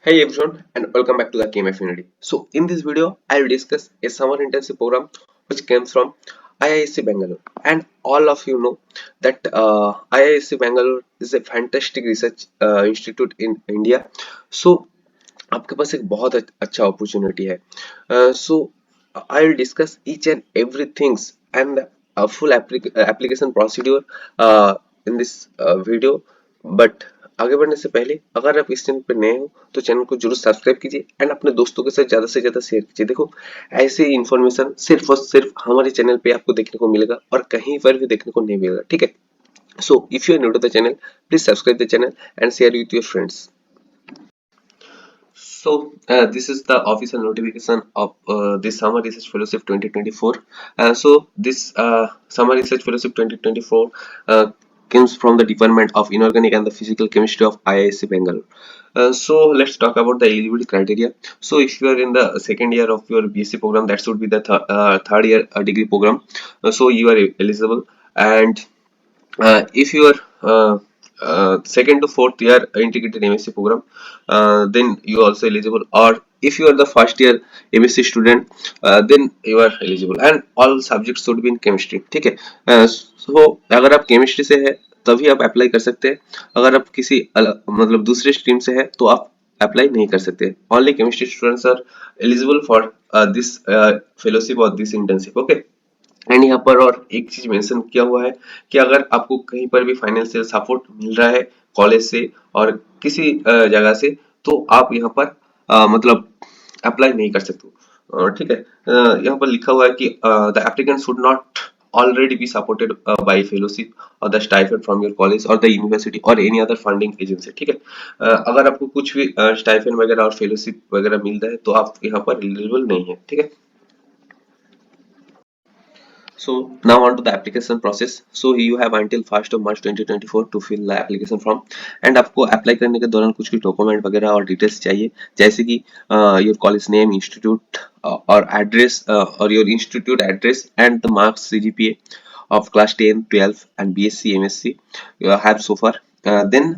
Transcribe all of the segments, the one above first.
Hey everyone and welcome back to the KMF Unity. So in this video I will discuss a summer intensive program which came from IISc Bangalore, and all of you know that IISc Bangalore is a fantastic research institute in India. So आपके पास एक बहुत अच्छा opportunity है. So I will discuss each and everything and a full application procedure in this video. But आगे बढ़ने से पहले अगर आप इस चैनल पर नए हो तो चैनल को जरूर सब्सक्राइब कीजिए एंड अपने दोस्तों के साथ ज्यादा से ज्यादा शेयर कीजिए. देखो, ऐसे इन्फॉर्मेशन सिर्फ और सिर्फ हमारे चैनल पे आपको देखने को मिलेगा और कहीं पर भी देखने को नहीं मिलेगा. ठीक है. So if you are new to the channel, please subscribe the channel and share with your friends. So this is the official notification of this Summer Research Fellowship 2024. So this Summer Research Fellowship 2024 comes from the Department of Inorganic and the Physical Chemistry of IISc Bengal. So let's talk about the eligibility criteria. So if you are in the second year of your BSc program, that should be the third year degree program. So you are eligible, and if you are second to fourth year integrated MSc program, then you are also eligible. Or if you are the first year MSc student, then you are eligible. And all subjects should be in chemistry. ठीक है. So अगर आप chemistry से है तभी आप apply कर सकते हैं. अगर आप किसी मतलब दूसरे स्ट्रीम से है तो आप अप्लाई नहीं कर सकते. Only chemistry students are eligible for this fellowship or this internship. Okay. And यहाँ पर और एक चीज मेंशन किया हुआ है कि अगर आपको कहीं पर भी फाइनेंशियल सपोर्ट मिल रहा है कॉलेज से और किसी जगह से, तो आप यहाँ पर मतलब अप्लाई नहीं कर सकते. ठीक है. यहाँ पर लिखा हुआ है कि the applicant should not already be supported by fellowship or the stipend from your college or the university or any other funding agency. ठीक है. अगर आपको कुछ भी स्टाइपेंड वगैरह और फेलोशिप वगैरह मिल रहा है तो आप यहाँ पर एलिजिबल नहीं है. ठीक है. So now on to the application process. So you have until 1st of March 2024 to fill the application form. And आपको अप्लाई करने के दौरान कुछ कुछ डॉक्यूमेंट वगैरह और डिटेल्स चाहिए, जैसे कि योर कॉलेज नेम, इंस्टीट्यूट और एड्रेस और your institute address and the marks CGPA of class 10, 12 and BSc, MSc you have so far. Then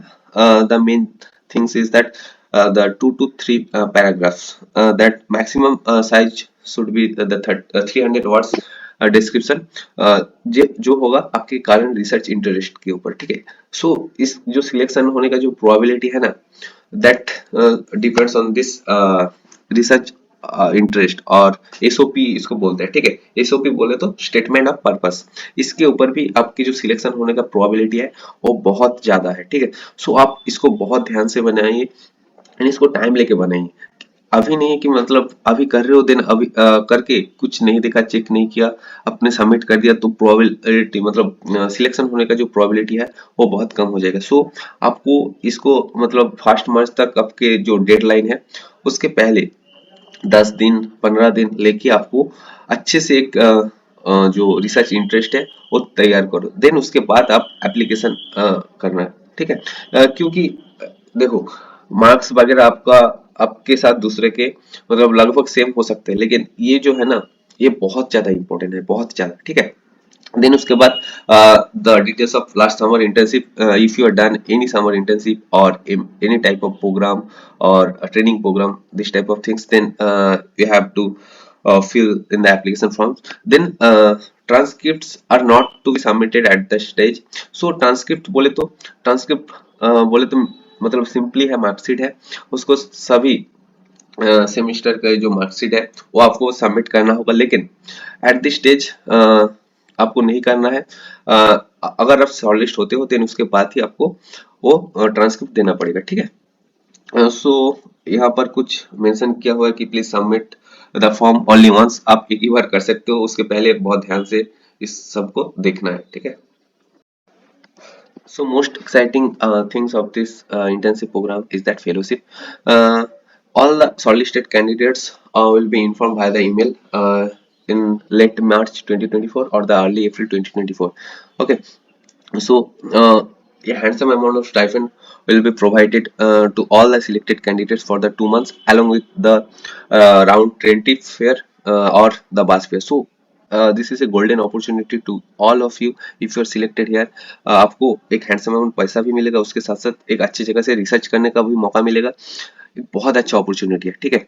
the main things is that the 2 to 3 paragraphs, that maximum size should be the 300 words description जो होगा आपके कारण research interest के ऊपर. ठीक है. सो इस जो सिलेक्शन होने का जो प्रोबेबिलिटी है ना, that depends on this research interest और SOP इसको बोलते हैं. ठीक है. SOP बोले तो स्टेटमेंट ऑफ पर्पस. इसके ऊपर भी आपकी जो सिलेक्शन होने का प्रोबेबिलिटी है वो बहुत ज्यादा है. ठीक है. सो आप इसको बहुत ध्यान से बनाइए एंड इसको टाइम लेके बनाइए. अभी नहीं कि मतलब अभी कर रहे हो देन अभी करके कुछ नहीं देखा, चेक नहीं किया, अपने सबमिट कर दिया तो प्रोबेबिलिटी मतलब सिलेक्शन होने का जो प्रोबेबिलिटी है वो बहुत कम हो जाएगा. सो आपको इसको मतलब 1 मार्च तक आपके जो डेडलाइन है उसके पहले 10 दिन 15 दिन लेके आपको अच्छे से एक जो रिसर्च इंटरेस्ट है वो तैयार करो. देन उसके बाद आप एप्लीकेशन करना है. ठीक है. क्योंकि देखो, मार्क्स वगैरह आपका आपके साथ दूसरे के मतलब लगभग सेम हो सकते हैं, लेकिन ये जो है ना ये बहुत ज्यादा इंपॉर्टेंट है, बहुत ज्यादा. ठीक है. देन उसके बाद the details of last summer internship, if you are done any summer internship और एनी टाइप ऑफ प्रोग्राम और training programme, this type of things, then you have to fill in the application forms. Then transcripts are not to be submitted at the stage. So transcript बोले तो बोले तो मतलब simply है marksheet है, उसको सभी सेमिस्टर का जो मार्कशीट है वो आपको सबमिट करना होगा, लेकिन एट दिस स्टेज आपको नहीं करना है. अगर आप शॉर्टलिस्ट होते हो तो उसके बाद ही आपको वो ट्रांसक्रिप्ट देना पड़ेगा. ठीक है. सो यहाँ पर कुछ मेंशन किया हुआ है कि please submit the form only once. आप एक ही बार कर सकते हो, उसके पहले बहुत ध्यान से इस सब को देखना है. ठीक है. So most exciting things of this intensive program is that fellowship. All the shortlisted candidates will be informed by the email in late March 2024 or the early April 2024. Okay. So a handsome amount of stipend will be provided to all the selected candidates for the 2 months, along with the round 20 fare or the bus fare. So this is a golden opportunity to all of you if you are selected here. आपको एक handsome amount पैसा भी मिलेगा, उसके साथ साथ एक अच्छी जगह से रिसर्च करने का भी मौका मिलेगा. एक बहुत अच्छा अपॉर्चुनिटी है, ठीक है।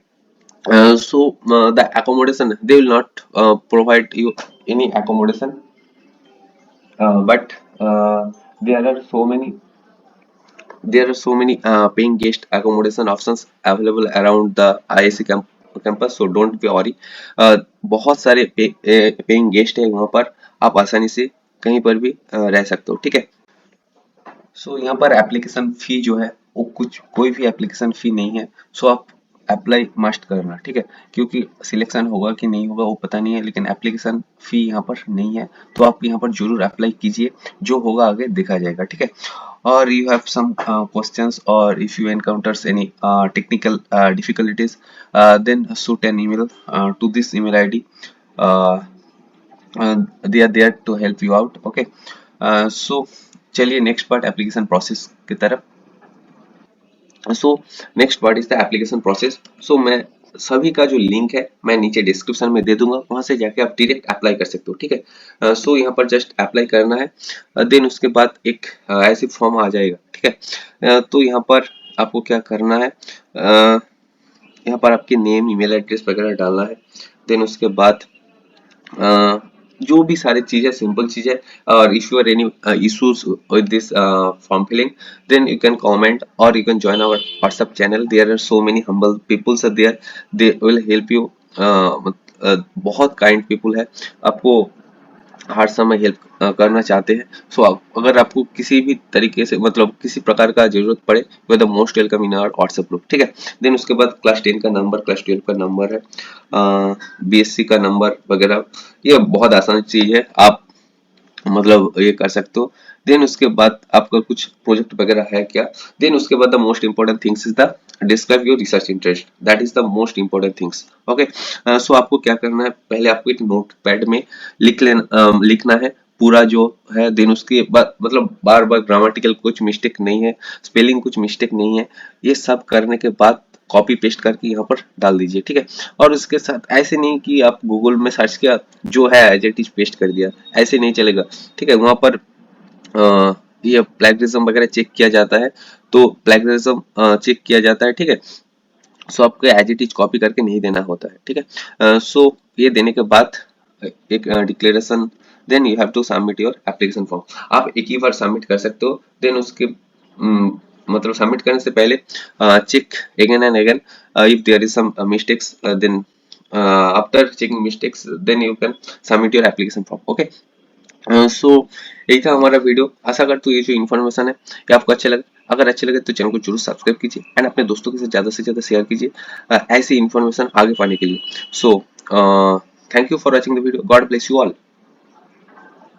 So the accommodation, they will not provide you any accommodation, but there are so many, paying guest accommodation options available around the IISc campus, so don't be worry. बहुत सारे पेइंग गेस्ट है वहाँ पर, आप आसानी से कहीं पर भी रह सकते हो, ठीक है। सो यहाँ पर एप्लीकेशन फी जो है वो कुछ कोई भी एप्लीकेशन फी नहीं है। सो आप अप्लाई मस्ट करना, ठीक है, क्योंकि सिलेक्शन होगा कि नहीं होगा वो पता नहीं है, लेकिन एप्लीकेशन फी यहाँ पर नहीं है, तो आप यहाँ पर जरूर अप्लाई कीजिए, जो होगा आगे देखा जाएगा, ठीक है। और यू हैव सम क्वेश्चंस, और if you encounters any technical difficulties, then shoot an email to this email ID. uh, they are there to help you out, okay. So चलिए नेक्स्ट पार्ट एप्लीकेशन प्रोसेस की तरफ। So next part is the application process. So मैं सभी का जो link है मैं नीचे डिस्क्रिप्शन में दे दूंगा, वहां से जाके आप डायरेक्ट अप्लाई कर सकते हो, ठीक है। सो यहाँ पर जस्ट अप्लाई करना है, देन उसके बाद एक ऐसी फॉर्म आ जाएगा, ठीक है। तो यहाँ पर आपको क्या करना है, यहाँ पर आपके नेम ईमेल एड्रेस वगैरह डालना है, देन उसके बाद जो भी सारी चीजें सिंपल चीज है। और if you are any issues with this form filling, then you can comment और you can join our WhatsApp channel, there are so many humble peoples are there, they will help you. बहुत kind people है, आपको हर समय help करना चाहते हैं। सो अगर आपको किसी भी तरीके से मतलब किसी प्रकार का जरूरत पड़े, you are the most welcome in our WhatsApp group, ठीक है। देन उसके बाद क्लास 10 का नंबर, क्लास 12 का नंबर है, बीएससी का नंबर वगैरह, ये बहुत आसान चीज है, आप मतलब ये कर सकते हो। देन उसके बाद आपका कुछ प्रोजेक्ट वगैरह है क्या, देन उसके बाद the most important things is the describe your research interest, that is the most important things, okay. So आपको क्या करना है, पहले आपको एक नोट पैड में लिखना है पूरा जो है, देन उसके बाद मतलब बार बार ग्रामेटिकल कुछ मिस्टेक नहीं है, स्पेलिंग कुछ मिस्टेक नहीं है, ये सब करने के बाद कॉपी पेस्ट करके यहाँ पर डाल दीजिए, ठीक है। और उसके साथ ऐसे नहीं कि आप गूगल में सर्च किया जो है एज इट इज पेस्ट कर दिया, ऐसे नहीं चलेगा, ठीक है। वहां पर ये प्लेगरिज्म वगैरह चेक किया जाता है, तो प्लेगरिज्म चेक किया जाता है, ठीक है। सो आपको एज इट इज कॉपी करके नहीं देना होता है, ठीक है। सो ये देने के बाद एक declaration, then you have to submit your application form. आप एक ही बार सबमिट कर सकते हो, देन उसके मतलब सबमिट करने से पहले check again and again if there is some mistakes, then after checking mistakes then you can submit your application form, okay. So यही था हमारा वीडियो, आशा करता हूँ ये जो इन्फॉर्मेशन है ये आपको अच्छा लगे। अगर अच्छे लगे तो चैनल को जरूर सब्सक्राइब कीजिए एंड अपने दोस्तों के साथ ज्यादा से ज्यादा शेयर कीजिए ऐसी इन्फॉर्मेशन आगे पाने के लिए। So thank you for watching the video, God bless you all.